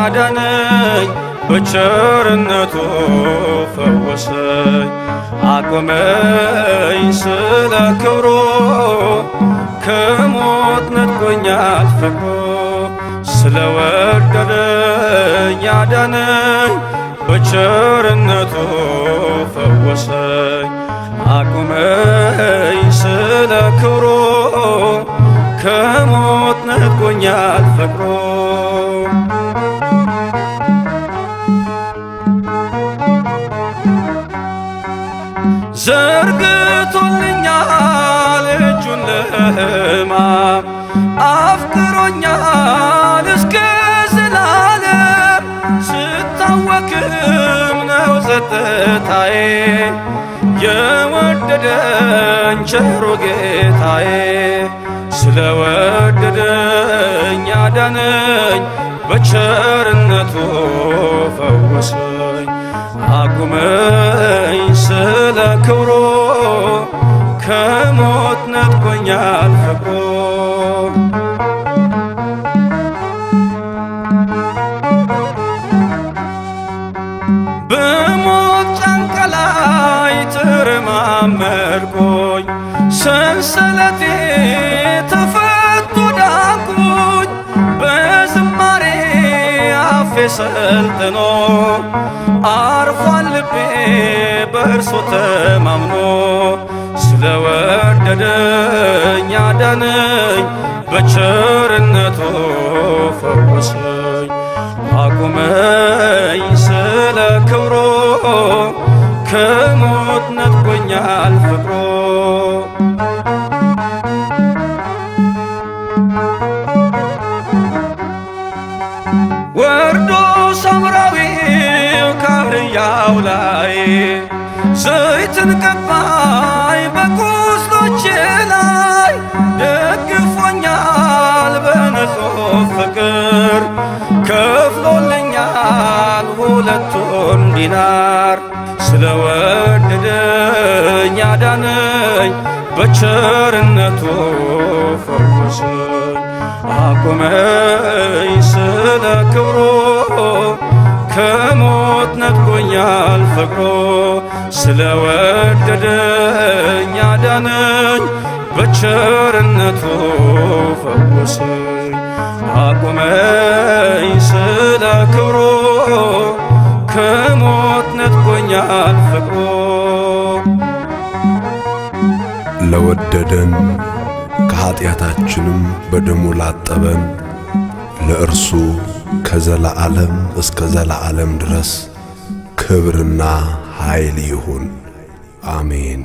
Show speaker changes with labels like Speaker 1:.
Speaker 1: አዳነኝ በቸርነቱ ፈወሰኝ አቆመኝ ስለ ክብሩ ከሞት ነጥቆኛል ፍቅሩ ስለወደደኝ አዳነኝ በቸርነቱ ፈወሰኝ አቆመኝ ስለ ክብሩ ከሞት ነጥቆኛል ፍቅሩ ዘርግቶልኛል እጁን ለሕማም አፍቅሮኛል እስከ ዘላለም ስታወክም ነው ጸጥታዬ የወደደኝ ቸሩ ጌታዬ ስለወደደኝ አዳነኝ በቸርነቱ ፈወሰኝ አቁመኝ ስለ ክብሩ ከሞት ነጥቆኛል ፍቅሩ በሞት ጫንቃ ላይ ተረማመድኩኝ ሰንሰለቴ ተፈቶ ዳንኩኝ በዝማሬ አፌ ሰልጥኖ አርፏል ልቤ በእርሱ ተማምኖ ስለወደደኝ አዳነኝ በቸርነቱ ፈወሰኝ አቁመኝ ስለ ክብሩ ከሞት ነጥቆኛል ፍቅሩ ወርዶ ሳምራዊው ካህያው ላይ ዘይትን ቀባይ በቁስሎቼ ላይ ደግፎኛል በንጹሕ ፍቅር ከፍሎልኛል ሁለቱን ዲናር ስለወደደኝ አዳነኝ በቸርነቱ ፈወሰኝ አቆመኝ ስለ ክብሩ ከሞት ነጥቆኛል ፍቅሩ ስለወደደኝ አዳነኝ በቸርነቱ ፈወሰኝ አቆመኝ ስለ ክብሩ ከሞት ነጥቆኛል ፍቅሩ
Speaker 2: ለወደደን ከኀጢአታችንም በደሙ ላጠበን ለእርሱ ከዘላዓለም እስከ ዘላዓለም ድረስ ክብርና ኃይል ይሁን፣ አሜን።